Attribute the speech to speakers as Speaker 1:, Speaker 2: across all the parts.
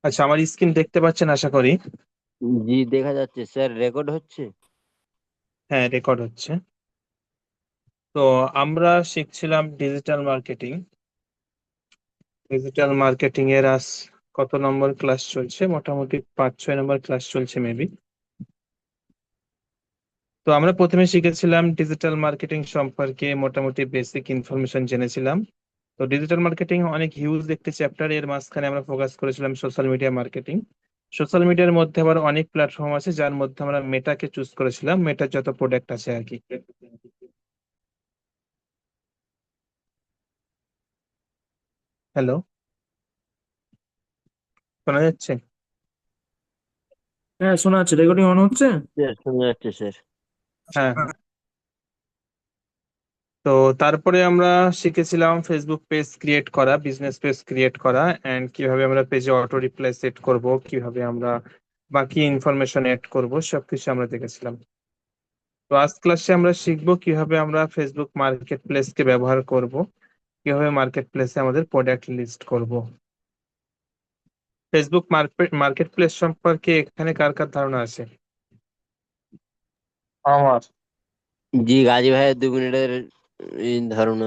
Speaker 1: আচ্ছা, আমার স্ক্রিন দেখতে পাচ্ছেন আশা করি।
Speaker 2: জি, দেখা যাচ্ছে স্যার, রেকর্ড হচ্ছে।
Speaker 1: হ্যাঁ, রেকর্ড হচ্ছে। তো আমরা শিখছিলাম ডিজিটাল মার্কেটিং। ডিজিটাল মার্কেটিং এর আজ কত নম্বর ক্লাস চলছে? মোটামুটি 5-6 নম্বর ক্লাস চলছে মেবি। তো আমরা প্রথমে শিখেছিলাম ডিজিটাল মার্কেটিং সম্পর্কে, মোটামুটি বেসিক ইনফরমেশন জেনেছিলাম। তো ডিজিটাল মার্কেটিং অনেক হিউজ একটি চ্যাপ্টার, এর মাঝখানে আমরা ফোকাস করেছিলাম সোশ্যাল মিডিয়া মার্কেটিং। সোশ্যাল মিডিয়ার মধ্যে আবার অনেক প্ল্যাটফর্ম আছে, যার মধ্যে আমরা মেটাকে চুজ করেছিলাম, মেটার যত প্রোডাক্ট আছে আর কি। হ্যালো, শোনা যাচ্ছে?
Speaker 3: হ্যাঁ, শোনা যাচ্ছে। রেকর্ডিং অন হচ্ছে।
Speaker 2: স্যার শোনা যাচ্ছে স্যার।
Speaker 1: হ্যাঁ, হ্যাঁ। তো তারপরে আমরা শিখেছিলাম ফেসবুক পেজ ক্রিয়েট করা, বিজনেস পেজ ক্রিয়েট করা, এন্ড কিভাবে আমরা পেজে অটো রিপ্লাই সেট করব, কিভাবে আমরা বাকি ইনফরমেশন এড করব, সবকিছু আমরা দেখেছিলাম। তো আজ ক্লাসে আমরা শিখবো কিভাবে আমরা ফেসবুক মার্কেট প্লেসকে ব্যবহার করব, কিভাবে মার্কেট প্লেসে আমাদের প্রোডাক্ট লিস্ট করব। ফেসবুক মার্কেট প্লেস সম্পর্কে এখানে কার কার ধারণা আছে?
Speaker 3: আমার
Speaker 2: জি, গাজী ভাইয়ের 2 মিনিটের ধারণা।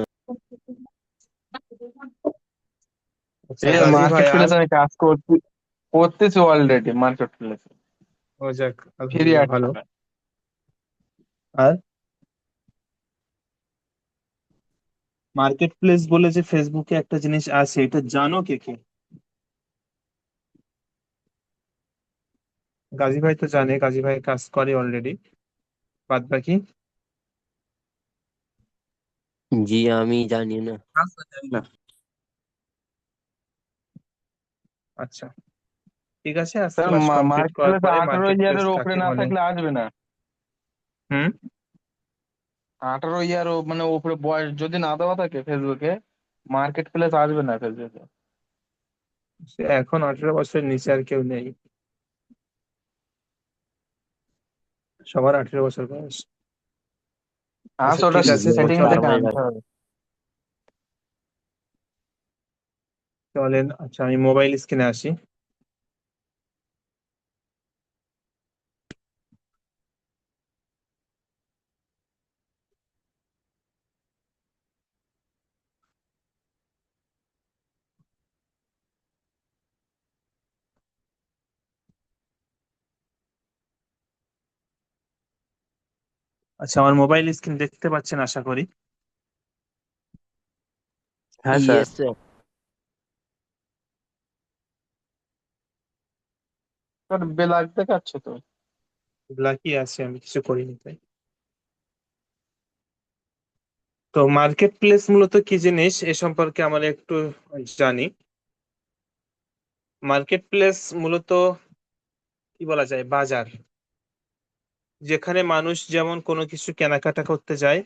Speaker 1: আচ্ছা,
Speaker 3: এই
Speaker 1: গাজী ভাই
Speaker 3: মার্কেট
Speaker 1: আর?
Speaker 3: প্লেসে আমি কাজ করতেছি অলরেডি মার্কেট প্লেসে।
Speaker 1: ও যাক,
Speaker 3: ফ্রি
Speaker 1: আলহামদুলিল্লাহ,
Speaker 3: আর
Speaker 1: ভালো।
Speaker 3: টাকা।
Speaker 1: আর মার্কেট প্লেস বলে যে ফেসবুকে একটা জিনিস আছে, এটা জানো কে কে? গাজী ভাই তো জানে, গাজী ভাই কাজ করে অলরেডি। বাদ বাকি?
Speaker 2: জি, আমি জানি না।
Speaker 3: আচ্ছা, জানি না।
Speaker 1: আচ্ছা, ঠিক আছে, আজ
Speaker 3: স্যার,
Speaker 1: ক্লাস কমপ্লিট
Speaker 3: মার্কেট
Speaker 1: করার
Speaker 3: প্লেসে
Speaker 1: পরে
Speaker 3: 18
Speaker 1: মার্কেট প্লেস
Speaker 3: ইয়ারের উপরে
Speaker 1: কাকে
Speaker 3: না
Speaker 1: বলে।
Speaker 3: থাকলে আসবে না।
Speaker 1: হুম।
Speaker 3: 18 ইয়ার মানে উপরে বয়স যদি না দেওয়া থাকে ফেসবুকে, মার্কেট প্লেস আসবে না ফেসবুকে।
Speaker 1: সে এখন 18 বছরের নিচে আর কেউ নেই, সবার 18 বছর বয়স। আচ্ছা,
Speaker 3: ওটা
Speaker 1: ঠিক আছে,
Speaker 2: জি,
Speaker 3: সেটিং
Speaker 1: চলেন।
Speaker 3: থেকে
Speaker 2: তার মানে
Speaker 3: আনতে হবে।
Speaker 1: চলেন, আচ্ছা, আমি মোবাইল স্ক্রিনে আসি। আচ্ছা, আমার মোবাইল স্ক্রিন দেখতে পাচ্ছেন আশা করি।
Speaker 3: হ্যাঁ স্যার।
Speaker 2: Yes sir.
Speaker 3: স্যার, বেলাগ দেখাচ্ছে তো।
Speaker 1: লাকি আছে, আমি কিছু করিনি তাই। তো মার্কেট প্লেস মূলত কি জিনিস এ সম্পর্কে আমরা একটু জানি। মার্কেট প্লেস মূলত কি বলা যায়, বাজার, যেখানে মানুষ যেমন কোনো কিছু কেনাকাটা করতে যায়,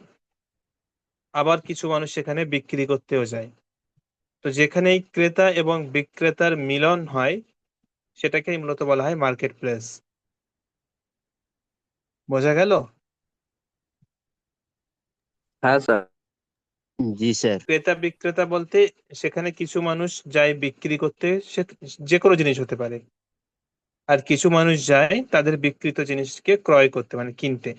Speaker 1: আবার কিছু মানুষ সেখানে বিক্রি করতেও যায়। তো যেখানে এই ক্রেতা এবং বিক্রেতার মিলন হয়, সেটাকেই মূলত বলা হয় মার্কেট প্লেস। বোঝা গেল?
Speaker 3: হ্যাঁ স্যার।
Speaker 2: জি স্যার।
Speaker 1: ক্রেতা বিক্রেতা বলতে সেখানে কিছু মানুষ যায় বিক্রি করতে, সে যে কোনো জিনিস হতে পারে, আর কিছু মানুষ যায় তাদের বিক্রিত জিনিসকে ক্রয় করতে, মানে কিনতে।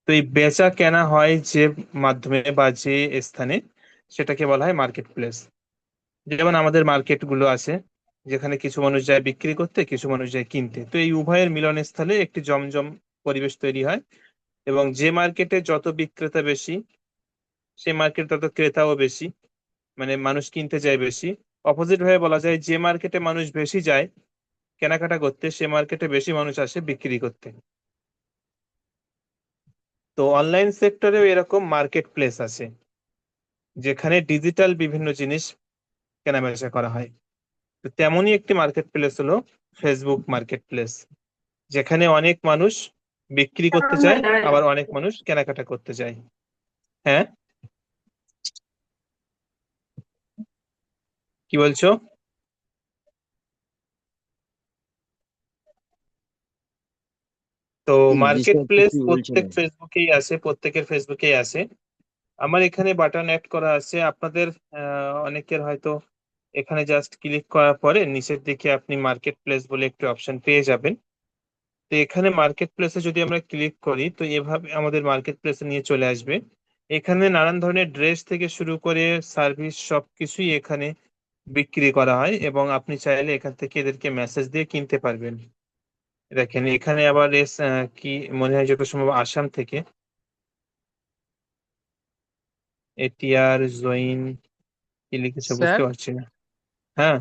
Speaker 1: তো এই বেচা কেনা হয় যে মাধ্যমে বা যে স্থানে, সেটাকে বলা হয় মার্কেট প্লেস। যেমন আমাদের মার্কেট গুলো আছে, যেখানে কিছু মানুষ যায় বিক্রি করতে, কিছু মানুষ যায় কিনতে, তো এই উভয়ের মিলনস্থলে একটি জমজম পরিবেশ তৈরি হয়। এবং যে মার্কেটে যত বিক্রেতা বেশি, সে মার্কেটে তত ক্রেতাও বেশি, মানে মানুষ কিনতে যায় বেশি। অপোজিট ভাবে বলা যায়, যে মার্কেটে মানুষ বেশি যায় কেনাকাটা করতে, সে মার্কেটে বেশি মানুষ আসে বিক্রি করতে। তো অনলাইন সেক্টরেও এরকম মার্কেট প্লেস আছে, যেখানে ডিজিটাল বিভিন্ন জিনিস কেনাবেচা করা হয়। তো তেমনই একটি মার্কেট প্লেস হলো ফেসবুক মার্কেট প্লেস, যেখানে অনেক মানুষ বিক্রি করতে যায়, আবার অনেক মানুষ কেনাকাটা করতে যায়। হ্যাঁ, কি বলছো? তো
Speaker 2: জি
Speaker 1: মার্কেট
Speaker 2: স্যার,
Speaker 1: প্লেস
Speaker 2: কিছুই বলছে
Speaker 1: প্রত্যেক
Speaker 2: না।
Speaker 1: ফেসবুকেই আছে, প্রত্যেকের ফেসবুকেই আছে। আমার এখানে বাটন অ্যাড করা আছে, আপনাদের অনেকের হয়তো এখানে জাস্ট ক্লিক করার পরে নিচের দিকে আপনি মার্কেট প্লেস বলে একটি অপশন পেয়ে যাবেন। তো এখানে মার্কেট প্লেসে যদি আমরা ক্লিক করি তো এভাবে আমাদের মার্কেট প্লেসে নিয়ে চলে আসবে। এখানে নানান ধরনের ড্রেস থেকে শুরু করে সার্ভিস সবকিছুই এখানে বিক্রি করা হয়, এবং আপনি চাইলে এখান থেকে এদেরকে মেসেজ দিয়ে কিনতে পারবেন। দেখেন এখানে আবার কি মনে হয় যত সম্ভব আসাম থেকে এটিআর জৈন কি লিখেছে
Speaker 4: স্যার,
Speaker 1: বুঝতে পারছি না। হ্যাঁ,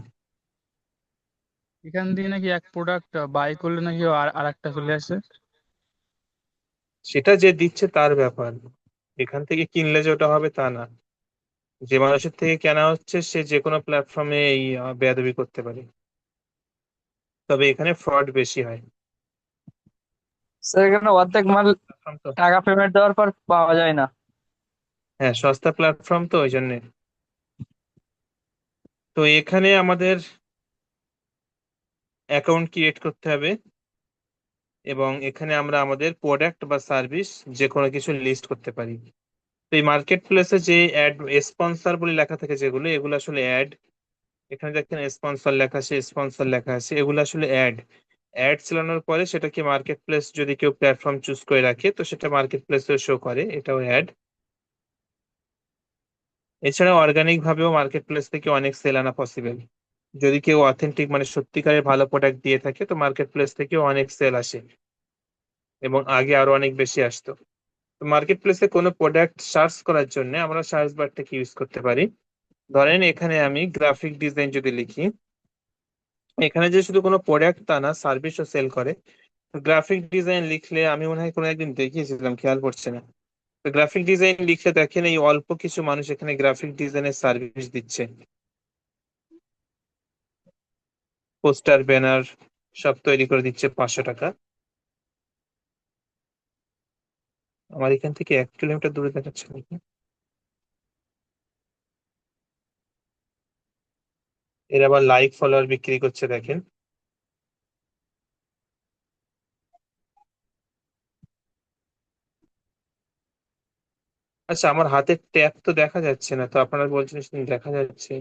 Speaker 4: এখান দিয়ে নাকি এক প্রোডাক্ট বাই করলে নাকি আর আরেকটা চলে আসে।
Speaker 1: সেটা যে দিচ্ছে তার ব্যাপার, এখান থেকে কিনলে যে ওটা হবে তা না। যে মানুষের থেকে কেনা হচ্ছে সে যে কোনো প্ল্যাটফর্মে এই বেয়াদবি করতে পারে, তবে এখানে ফ্রড বেশি হয়।
Speaker 5: স্যার এখানে অর্ধেক মাল
Speaker 1: প্ল্যাটফর্ম তো,
Speaker 5: টাকা পেমেন্ট দেওয়ার পর পাওয়া যায় না।
Speaker 1: হ্যাঁ সস্তা প্ল্যাটফর্ম তো ওই জন্য। তো এখানে আমাদের অ্যাকাউন্ট ক্রিয়েট করতে হবে, এবং এখানে আমরা আমাদের প্রোডাক্ট বা সার্ভিস যে কোনো কিছু লিস্ট করতে পারি। তো এই মার্কেট প্লেসে যে অ্যাড স্পন্সর বলে লেখা থাকে যেগুলো, এগুলো আসলে অ্যাড। এখানে দেখেন স্পন্সর লেখা আছে, স্পন্সর লেখা আছে, এগুলো আসলে অ্যাড। অ্যাড চালানোর পরে সেটাকে মার্কেট প্লেস যদি কেউ প্ল্যাটফর্ম চুজ করে রাখে তো সেটা মার্কেট প্লেসে শো করে, এটাও অ্যাড। এছাড়া অর্গানিক ভাবেও মার্কেট প্লেস থেকে অনেক সেল আনা পসিবল। যদি কেউ অথেন্টিক মানে সত্যিকারের ভালো প্রোডাক্ট দিয়ে থাকে তো মার্কেট প্লেস থেকেও অনেক সেল আসে, এবং আগে আরো অনেক বেশি আসতো। তো মার্কেট প্লেসে কোনো প্রোডাক্ট সার্চ করার জন্য আমরা সার্চ বারটাকে ইউজ করতে পারি। ধরেন এখানে আমি গ্রাফিক ডিজাইন যদি লিখি, এখানে যে শুধু কোনো প্রোডাক্ট তা না, সার্ভিসও সেল করে। গ্রাফিক ডিজাইন লিখলে আমি মনে হয় কোনো একদিন দেখিয়েছিলাম, খেয়াল পড়ছে না। তো গ্রাফিক ডিজাইন লিখলে দেখেন এই অল্প কিছু মানুষ এখানে গ্রাফিক ডিজাইনের সার্ভিস দিচ্ছে। পোস্টার ব্যানার সব তৈরি করে দিচ্ছে 500 টাকা। আমার এখান থেকে 1 কিলোমিটার দূরে দেখাচ্ছে নাকি? এর আবার লাইক ফলোয়ার বিক্রি করছে দেখেন। আচ্ছা, আমার হাতের ট্যাব তো দেখা যাচ্ছে না, তো আপনারা বলছেন শুধু দেখা যাচ্ছে।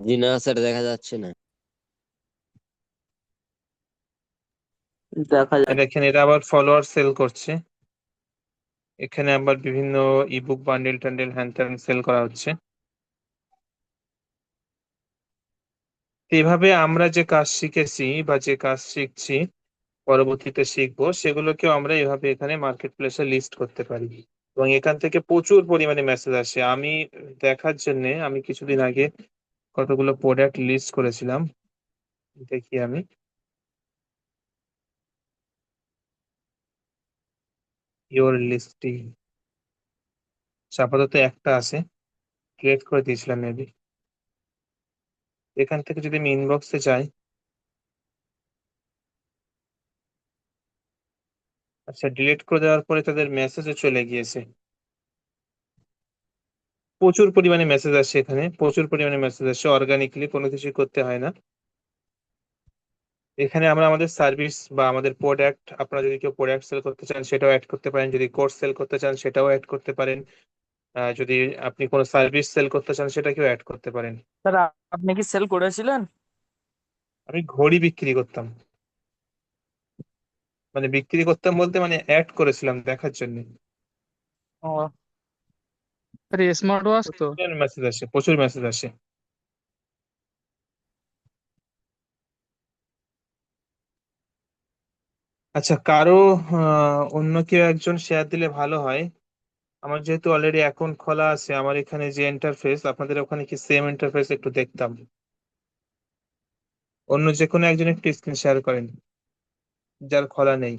Speaker 2: জি না স্যার, দেখা যাচ্ছে না।
Speaker 5: দেখা
Speaker 1: আর
Speaker 5: যায়।
Speaker 1: দেখেন এটা আবার ফলোয়ার সেল করছে। এখানে আবার বিভিন্ন ইবুক বান্ডেল টান্ডেল হ্যান ত্যান সেল করা হচ্ছে। তো এভাবে আমরা যে কাজ শিখেছি বা যে কাজ শিখছি পরবর্তীতে শিখবো সেগুলোকেও আমরা এভাবে এখানে মার্কেট প্লেসে লিস্ট করতে পারি, এবং এখান থেকে প্রচুর পরিমাণে মেসেজ আসে। আমি দেখার জন্য আমি কিছুদিন আগে কতগুলো প্রোডাক্ট লিস্ট করেছিলাম, দেখি আমি। ইওর লিস্টিং আপাতত একটা আছে, ক্রিয়েট করে দিয়েছিলাম মেবি। এখান থেকে যদি আমি ইনবক্সে যাই, আচ্ছা ডিলিট করে দেওয়ার পরে তাদের মেসেজে চলে গিয়েছে। প্রচুর পরিমাণে মেসেজ আসে, এখানে প্রচুর পরিমাণে মেসেজ আসে, অর্গানিকলি কোনো কিছু করতে হয় না। এখানে আমরা আমাদের সার্ভিস বা আমাদের প্রোডাক্ট, আপনারা যদি কেউ প্রোডাক্ট সেল করতে চান সেটাও অ্যাড করতে পারেন, যদি কোর্স সেল করতে চান সেটাও অ্যাড করতে পারেন, যদি আপনি কোনো সার্ভিস সেল করতে চান সেটাকেও অ্যাড করতে পারেন।
Speaker 5: স্যার আপনি কি সেল করেছিলেন?
Speaker 1: আমি ঘড়ি বিক্রি করতাম, মানে বিক্রি করতাম বলতে মানে অ্যাড করেছিলাম দেখার জন্য।
Speaker 5: ও,
Speaker 4: আরে স্মার্ট ওয়াচ তো।
Speaker 1: প্রচুর মেসেজ আসে, প্রচুর মেসেজ আসে। আচ্ছা, কারো অন্য কেউ একজন শেয়ার দিলে ভালো হয়। আমার যেহেতু অলরেডি অ্যাকাউন্ট খোলা আছে, আমার এখানে যে ইন্টারফেস, আপনাদের ওখানে কি সেম ইন্টারফেস একটু দেখতাম। অন্য যে কোনো একজন একটু স্ক্রিন শেয়ার করেন যার খোলা নেই।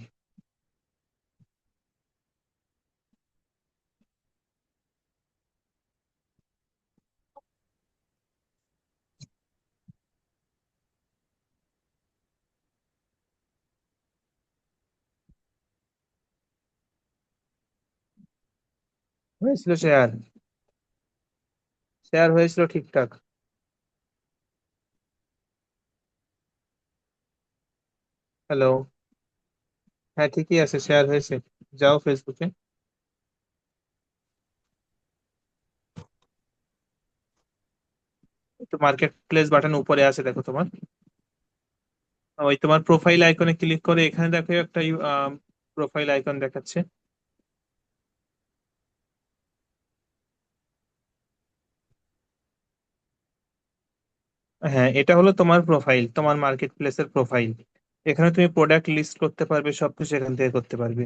Speaker 1: হয়েছিল শেয়ার, শেয়ার হয়েছিল ঠিকঠাক। হ্যালো, হ্যাঁ ঠিকই আছে, শেয়ার হয়েছে। যাও ফেসবুকে। তো মার্কেট প্লেস বাটন উপরে আছে দেখো তোমার, ওই তোমার প্রোফাইল আইকনে ক্লিক করে এখানে দেখো একটা প্রোফাইল আইকন দেখাচ্ছে। হ্যাঁ, এটা হলো তোমার প্রোফাইল, তোমার মার্কেট প্লেসের প্রোফাইল। এখানে তুমি প্রোডাক্ট লিস্ট করতে পারবে, সবকিছু এখান থেকে করতে পারবে।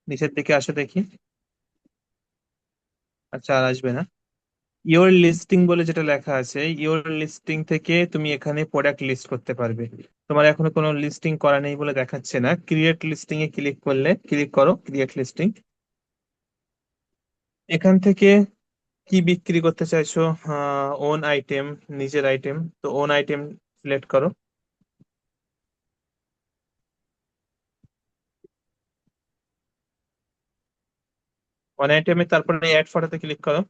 Speaker 1: নিচের দিকে আসো দেখি। আচ্ছা, আর আসবে না। ইওর লিস্টিং বলে যেটা লেখা আছে, ইওর লিস্টিং থেকে তুমি এখানে প্রোডাক্ট লিস্ট করতে পারবে। তোমার এখনো কোনো লিস্টিং করা নেই বলে দেখাচ্ছে না, ক্রিয়েট লিস্টিং এ ক্লিক করো ক্রিয়েট লিস্টিং। এখান থেকে কি বিক্রি করতে চাইছো? ওন আইটেম, নিজের আইটেম, তো ওন আইটেম সিলেক্ট করো। ওন আইটেমে তারপরে অ্যাড ফটোতে ক্লিক করো।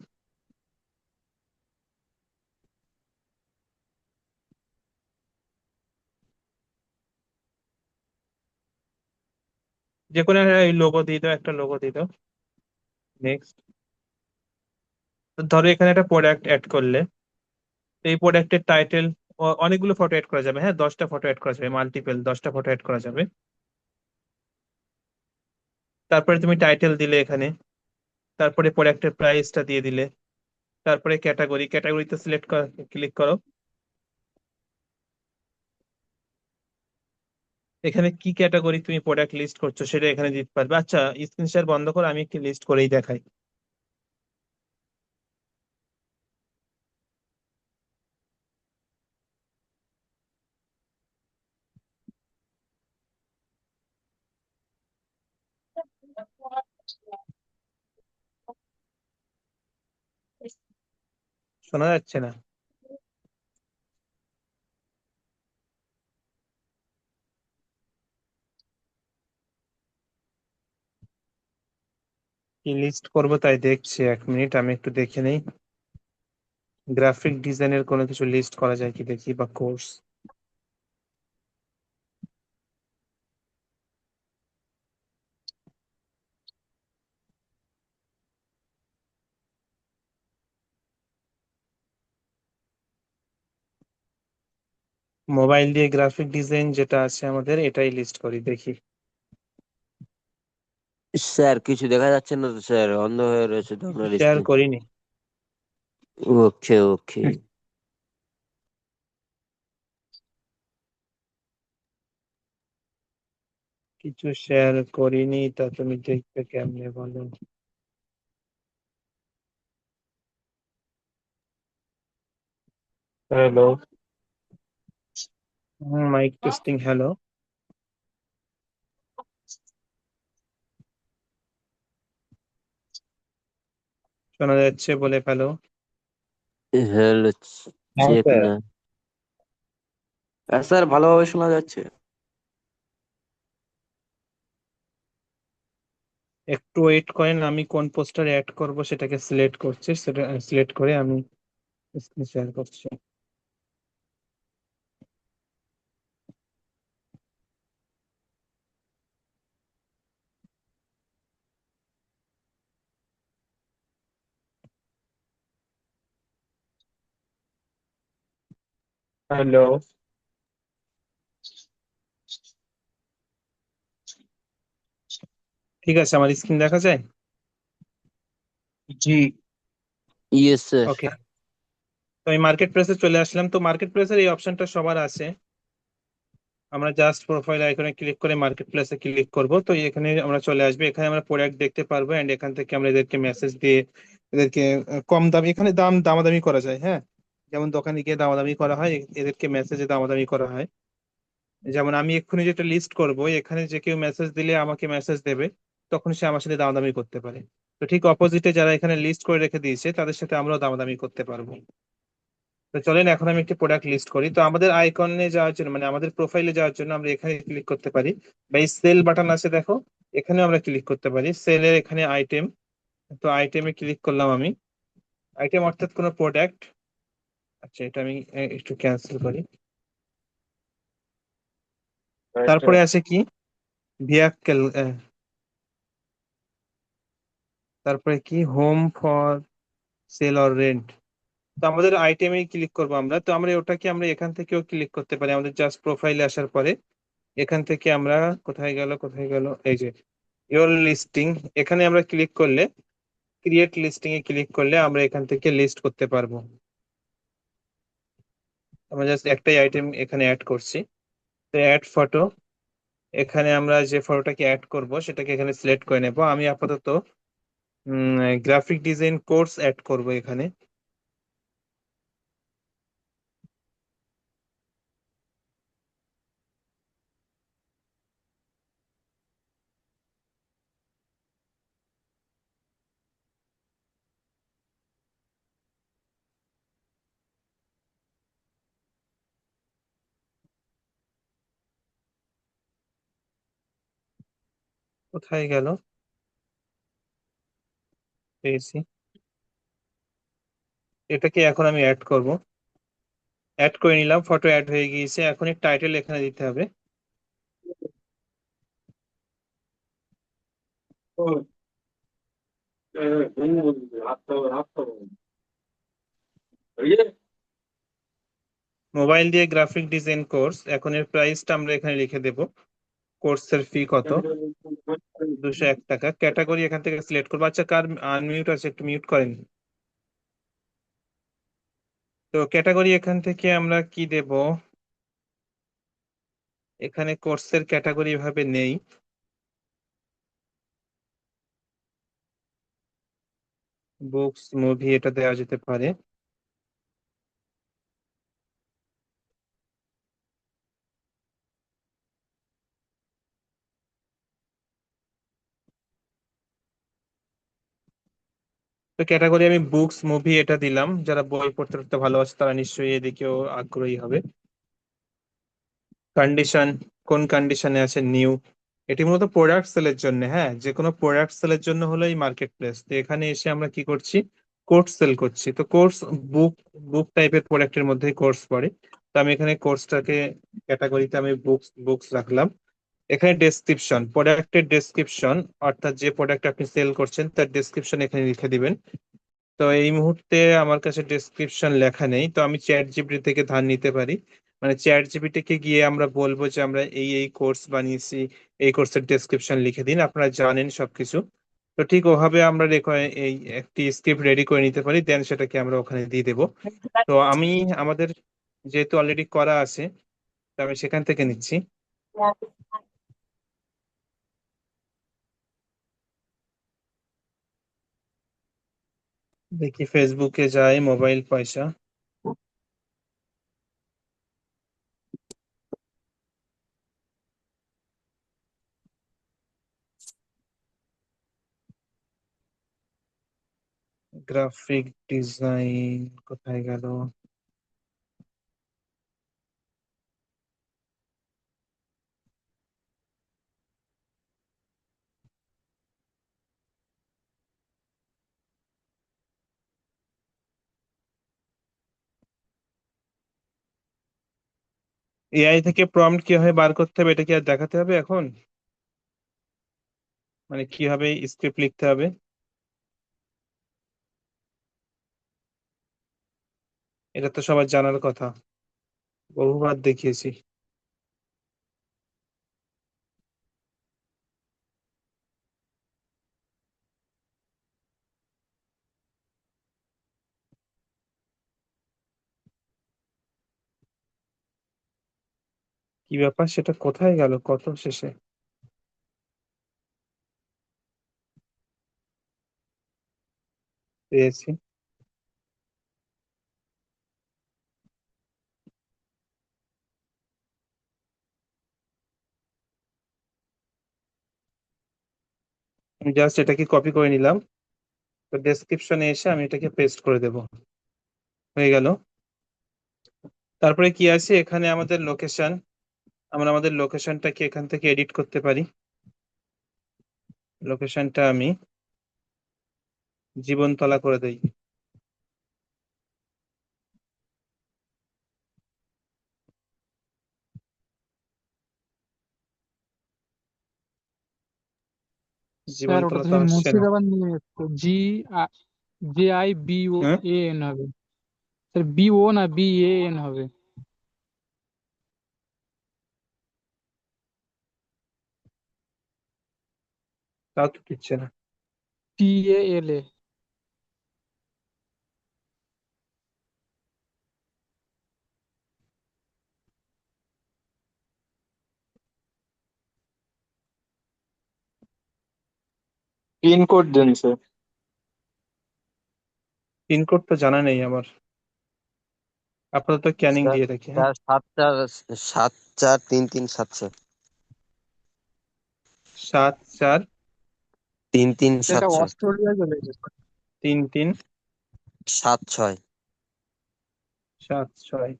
Speaker 1: যে কোনো লোগো দিয়ে দাও, একটা লোগো দিয়ে দাও। নেক্সট। ধরো এখানে একটা প্রোডাক্ট অ্যাড করলে, এই প্রোডাক্টের টাইটেল, অনেকগুলো ফটো অ্যাড করা যাবে, হ্যাঁ 10টা ফটো অ্যাড করা যাবে, মাল্টিপল 10টা ফটো অ্যাড করা যাবে। তারপরে তুমি টাইটেল দিলে এখানে, তারপরে প্রোডাক্টের প্রাইসটা দিয়ে দিলে, তারপরে ক্যাটাগরিতে ক্লিক করো। এখানে কি ক্যাটাগরি তুমি প্রোডাক্ট লিস্ট করছো সেটা এখানে দিতে পারবে। আচ্ছা, স্ক্রিন শেয়ার বন্ধ করো, আমি একটি লিস্ট করেই দেখাই। শোনা যাচ্ছে না? কি লিস্ট করবো তাই দেখছি, 1 মিনিট আমি একটু দেখে নেই। গ্রাফিক ডিজাইনের কোনো কিছু লিস্ট করা যায় কি দেখি, বা কোর্স। মোবাইল দিয়ে গ্রাফিক ডিজাইন যেটা আছে আমাদের, এটাই লিস্ট করি দেখি।
Speaker 2: স্যার কিছু দেখা যাচ্ছে না তো স্যার, অন্ধ হয়ে রয়েছে তো আপনার
Speaker 1: শেয়ার
Speaker 2: স্ক্রিন।
Speaker 1: করিনি।
Speaker 2: ওকে ওকে।
Speaker 1: কিছু শেয়ার করিনি, তা তুমি দেখবে কেমনে বলো? হ্যালো। Mic testing, hello. শোনা যাচ্ছে বলে ফেলো।
Speaker 2: হ্যালো।
Speaker 3: হ্যাঁ
Speaker 2: চেক
Speaker 3: স্যার।
Speaker 2: না।
Speaker 6: হ্যাঁ স্যার, ভালোভাবে শোনা যাচ্ছে।
Speaker 1: একটু ওয়েট করেন, আমি কোন পোস্টার অ্যাড করব সেটাকে সিলেক্ট করছি, সেটা সিলেক্ট করে আমি স্ক্রিন শেয়ার করছি। হ্যালো। ঠিক আছে, আমার স্ক্রিন দেখা যায়?
Speaker 3: জি।
Speaker 2: Yes sir.
Speaker 1: ওকে। তো আমি মার্কেট প্লেসে চলে আসলাম। তো মার্কেট প্লেসের এই অপশনটা সবার আছে। আমরা জাস্ট প্রোফাইল আইকনে ক্লিক করে মার্কেট প্লেসে ক্লিক করব, তো এখানে আমরা চলে আসবে, এখানে আমরা প্রোডাক্ট দেখতে পারবো, এন্ড এখান থেকে আমরা এদেরকে মেসেজ দিয়ে এদেরকে কম দাম, এখানে দামাদামি করা যায়, হ্যাঁ। যেমন দোকানে গিয়ে দামাদামি করা হয়, এদেরকে মেসেজে দামাদামি করা হয়। যেমন আমি এক্ষুনি যেটা লিস্ট করব, এখানে যে কেউ মেসেজ দিলে আমাকে মেসেজ দেবে, তখন সে আমার সাথে দামাদামি করতে পারে। তো ঠিক অপোজিটে যারা এখানে লিস্ট করে রেখে দিয়েছে তাদের সাথে আমরাও দামাদামি করতে পারবো। তো চলেন এখন আমি একটি প্রোডাক্ট লিস্ট করি। তো আমাদের আইকনে যাওয়ার জন্য, মানে আমাদের প্রোফাইলে যাওয়ার জন্য আমরা এখানে ক্লিক করতে পারি, বা এই সেল বাটন আছে দেখো, এখানে আমরা ক্লিক করতে পারি। সেলের এখানে আইটেম, তো আইটেমে ক্লিক করলাম আমি। আইটেম অর্থাৎ কোনো প্রোডাক্ট। আচ্ছা, এটা আমি একটু ক্যান্সেল করি। তারপরে আছে কি, ভিয়াকেল, তারপরে কি, home for sale or rent. তো আমাদের আইটেমে ক্লিক করবো আমরা, তো আমরা ওটাকে আমরা এখান থেকেও ক্লিক করতে পারি। আমাদের জাস্ট প্রোফাইলে আসার পরে এখান থেকে আমরা, কোথায় গেল, এই যে ইওর লিস্টিং, এখানে আমরা ক্লিক করলে, ক্রিয়েট লিস্টিং এ ক্লিক করলে আমরা এখান থেকে লিস্ট করতে পারবো। আমরা জাস্ট একটাই আইটেম এখানে অ্যাড করছি। তো অ্যাড ফটো, এখানে আমরা যে ফটোটাকে অ্যাড করব সেটাকে এখানে সিলেক্ট করে নেব। আমি আপাতত গ্রাফিক ডিজাইন কোর্স অ্যাড করব এখানে। কোথায় গেল, পেয়েছি। এটাকে এখন আমি অ্যাড করব। অ্যাড করে নিলাম, ফটো অ্যাড হয়ে গিয়েছে। এখন এর টাইটেল এখানে দিতে হবে। মোবাইল দিয়ে গ্রাফিক ডিজাইন কোর্স, এখন এর প্রাইসটা আমরা এখানে লিখে দেব। কোর্সের ফি কত, 201 টাকা। ক্যাটাগরি এখান থেকে সিলেক্ট করবো। আচ্ছা, কার আনমিউট আছে একটু মিউট করেন। তো ক্যাটাগরি এখান থেকে আমরা কি দেব, এখানে কোর্সের ক্যাটাগরি ভাবে নেই। বুকস, মুভি এটা দেওয়া যেতে পারে। তো ক্যাটাগরি আমি বুকস, মুভি এটা দিলাম। যারা বই পড়তে পড়তে ভালোবাসে তারা নিশ্চয়ই এদিকেও আগ্রহী হবে। কন্ডিশন, কোন কন্ডিশনে আছে, নিউ। এটি মূলত প্রোডাক্ট সেলের জন্য। হ্যাঁ, যে কোনো প্রোডাক্ট সেলের জন্য হলো এই মার্কেট প্লেস। তো এখানে এসে আমরা কি করছি, কোর্স সেল করছি। তো কোর্স, বুক, বুক টাইপের প্রোডাক্টের মধ্যেই কোর্স পড়ে। তো আমি এখানে কোর্সটাকে ক্যাটাগরিতে আমি বুকস বুকস রাখলাম। এখানে ডেসক্রিপশন, প্রোডাক্টের ডেসক্রিপশন, অর্থাৎ যে প্রোডাক্ট আপনি সেল করছেন তার ডেসক্রিপশন এখানে লিখে দিবেন। তো এই মুহূর্তে আমার কাছে ডেসক্রিপশন লেখা নেই, তো আমি চ্যাট জিপিটি থেকে ধার নিতে পারি। মানে চ্যাট জিপিটি কে গিয়ে আমরা বলবো যে আমরা এই এই কোর্স বানিয়েছি, এই কোর্সের ডেসক্রিপশন লিখে দিন। আপনারা জানেন সবকিছু। তো ঠিক ওভাবে আমরা এই একটি স্ক্রিপ্ট রেডি করে নিতে পারি, দেন সেটাকে আমরা ওখানে দিয়ে দেবো। তো আমি, আমাদের যেহেতু অলরেডি করা আছে, তো আমি সেখান থেকে নিচ্ছি। দেখি, ফেসবুকে যাই, মোবাইল পয়সা, গ্রাফিক ডিজাইন কোথায় গেল। এআই থেকে প্রম্পট কিভাবে বার করতে হবে এটা কি আর দেখাতে হবে এখন? মানে কিভাবে স্ক্রিপ্ট লিখতে হবে? এটা তো সবার জানার কথা, বহুবার দেখিয়েছি। কি ব্যাপার, সেটা কোথায় গেল, কত শেষে পেয়েছি। আমি জাস্ট এটাকে কপি করে নিলাম। তো ডেসক্রিপশনে এসে আমি এটাকে পেস্ট করে দেব। হয়ে গেল। তারপরে কি আছে, এখানে আমাদের লোকেশন। আমরা আমাদের লোকেশনটাকে এখান থেকে এডিট করতে পারি। লোকেশনটা আমি জীবনতলা করে দেই।
Speaker 4: স্যার ওটা
Speaker 1: জীবনতলা
Speaker 4: তো
Speaker 1: তো
Speaker 4: সেই
Speaker 1: আসছে না।
Speaker 4: মুর্শিদাবাদ নিয়ে যাচ্ছে জি JIBO
Speaker 1: হ্যাঁ,
Speaker 4: AN হবে স্যার, BO না BAN হবে।
Speaker 1: তাও তো দিচ্ছে না।
Speaker 4: TALA।
Speaker 3: পিনকোড দিন স্যার।
Speaker 1: পিনকোড তো জানা নেই আমার, আপাতত ক্যানিং
Speaker 2: স্যার
Speaker 1: দিয়ে রাখি। হ্যাঁ,
Speaker 2: স্যার 7-4 7-4 3-3 7-6।
Speaker 1: 7-4
Speaker 2: 3-3
Speaker 5: এটা
Speaker 2: 7-6।
Speaker 5: অস্ট্রেলিয়া চলে গেছে।
Speaker 1: 3-3
Speaker 2: 7-6।
Speaker 1: 7-6।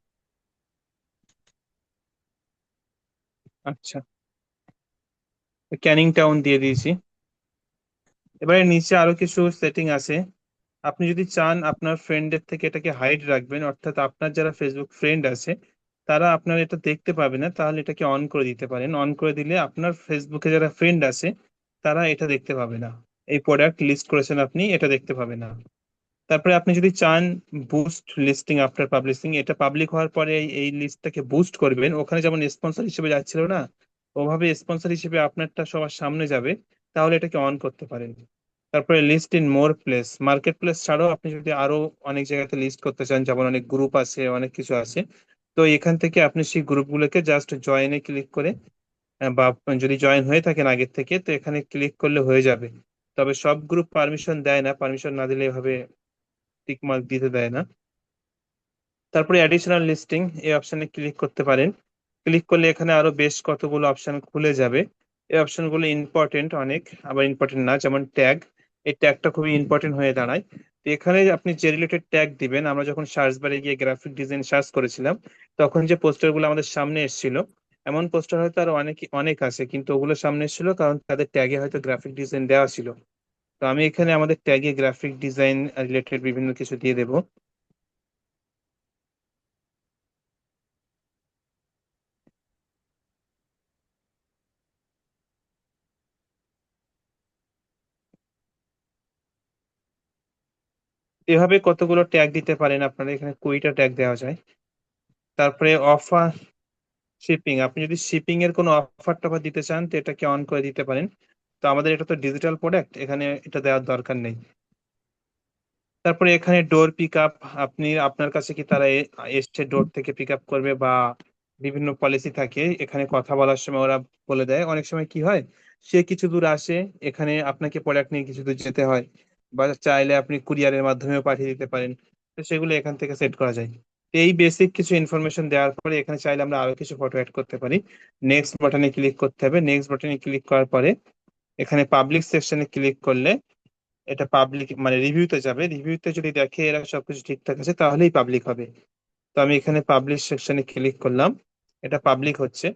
Speaker 1: আচ্ছা, ক্যানিং টাউন দিয়ে দিয়েছি। এবারে নিচে আরো কিছু সেটিং আছে। আপনি যদি চান আপনার ফ্রেন্ডের থেকে এটাকে হাইড রাখবেন, অর্থাৎ আপনার যারা ফেসবুক ফ্রেন্ড আছে তারা আপনার এটা দেখতে পাবে না, তাহলে এটাকে অন করে দিতে পারেন। অন করে দিলে আপনার ফেসবুকে যারা ফ্রেন্ড আছে তারা এটা দেখতে পাবে না, এই প্রোডাক্ট লিস্ট করেছেন আপনি এটা দেখতে পাবে না। তারপরে আপনি যদি চান বুস্ট লিস্টিং আফটার পাবলিশিং, এটা পাবলিক হওয়ার পরে এই লিস্টটাকে বুস্ট করবেন, ওখানে যেমন স্পন্সর হিসেবে যাচ্ছিল না, ওভাবে স্পন্সর হিসেবে আপনারটা সবার সামনে যাবে, তাহলে এটাকে অন করতে পারেন। তারপরে list in more place, market place ছাড়াও আপনি যদি আরো অনেক জায়গাতে লিস্ট করতে চান, যেমন অনেক গ্রুপ আছে, অনেক কিছু আছে, তো এখান থেকে আপনি সেই গ্রুপগুলোকে জাস্ট জয়েনে ক্লিক করে বা যদি জয়েন হয়ে থাকেন আগের থেকে, তো এখানে ক্লিক করলে হয়ে যাবে। তবে সব গ্রুপ পারমিশন দেয় না, পারমিশন না দিলে এভাবে টিক মার্ক দিতে দেয় না। তারপরে অ্যাডিশনাল লিস্টিং এই অপশনে ক্লিক করতে পারেন। ক্লিক করলে এখানে আরো বেশ কতগুলো অপশন খুলে যাবে। এই অপশনগুলো ইম্পর্টেন্ট অনেক, আবার ইম্পর্টেন্ট না, যেমন ট্যাগ। এই ট্যাগটা খুবই ইম্পর্টেন্ট হয়ে দাঁড়ায়। তো এখানে আপনি যে রিলেটেড ট্যাগ দিবেন, আমরা যখন সার্চ বারে গিয়ে গ্রাফিক ডিজাইন সার্চ করেছিলাম তখন যে পোস্টারগুলো আমাদের সামনে এসেছিল, এমন পোস্টার হয়তো আরো অনেক অনেক আছে, কিন্তু ওগুলো সামনে এসেছিল কারণ তাদের ট্যাগে হয়তো গ্রাফিক ডিজাইন দেওয়া ছিল। তো আমি এখানে আমাদের ট্যাগে গ্রাফিক ডিজাইন রিলেটেড বিভিন্ন কিছু দিয়ে দেবো। এভাবে কতগুলো ট্যাগ দিতে পারেন আপনারা, এখানে 20টা ট্যাগ দেওয়া যায়। তারপরে অফার শিপিং, আপনি যদি শিপিং এর কোনো অফার টফার দিতে চান তো এটাকে অন করে দিতে পারেন। তো আমাদের এটা তো ডিজিটাল প্রোডাক্ট, এখানে এটা দেওয়ার দরকার নেই। তারপরে এখানে ডোর পিক আপ, আপনি আপনার কাছে কি তারা এসছে ডোর থেকে পিক আপ করবে, বা বিভিন্ন পলিসি থাকে এখানে কথা বলার সময় ওরা বলে দেয়। অনেক সময় কি হয়, সে কিছু দূর আসে, এখানে আপনাকে প্রোডাক্ট নিয়ে কিছু দূর যেতে হয়, বা চাইলে আপনি কুরিয়ারের মাধ্যমেও পাঠিয়ে দিতে পারেন। তো সেগুলো এখান থেকে সেট করা যায়। তো এই বেসিক কিছু ইনফরমেশন দেওয়ার পরে এখানে চাইলে আমরা আরো কিছু ফটো অ্যাড করতে পারি। নেক্সট বাটনে ক্লিক করতে হবে। নেক্সট বাটনে ক্লিক করার পরে এখানে পাবলিক সেকশনে ক্লিক করলে এটা পাবলিক মানে রিভিউতে যাবে। রিভিউতে যদি দেখে এরা সবকিছু ঠিকঠাক আছে তাহলেই পাবলিক হবে। তো আমি এখানে পাবলিশ সেকশনে ক্লিক করলাম, এটা পাবলিক হচ্ছে।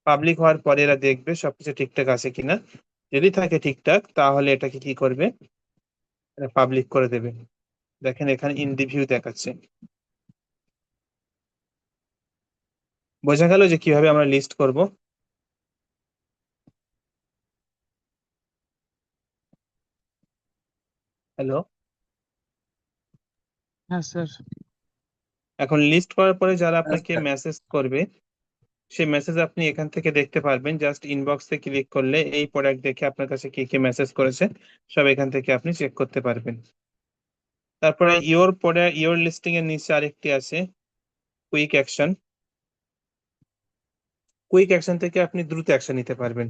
Speaker 1: পাবলিক হওয়ার পরে এরা দেখবে সবকিছু ঠিকঠাক আছে কিনা। যদি থাকে ঠিকঠাক তাহলে এটাকে কি করবে, এটা পাবলিক করে দেবে। দেখেন এখানে ইন রিভিউ দেখাচ্ছে। বোঝা গেল যে কিভাবে আমরা লিস্ট করব। হ্যালো।
Speaker 4: হ্যাঁ স্যার।
Speaker 1: এখন লিস্ট করার পরে যারা আপনাকে
Speaker 5: আচ্ছা,
Speaker 1: মেসেজ করবে, সেই মেসেজ আপনি এখান থেকে দেখতে পারবেন। জাস্ট ইনবক্সে ক্লিক করলে এই প্রোডাক্ট দেখে আপনার কাছে কি কি মেসেজ করেছে সব এখান থেকে আপনি চেক করতে পারবেন। তারপরে ইওর প্রোডাক্ট ইওর লিস্টিং এর নিচে আরেকটি আছে কুইক অ্যাকশন। কুইক অ্যাকশন থেকে আপনি দ্রুত অ্যাকশন নিতে পারবেন,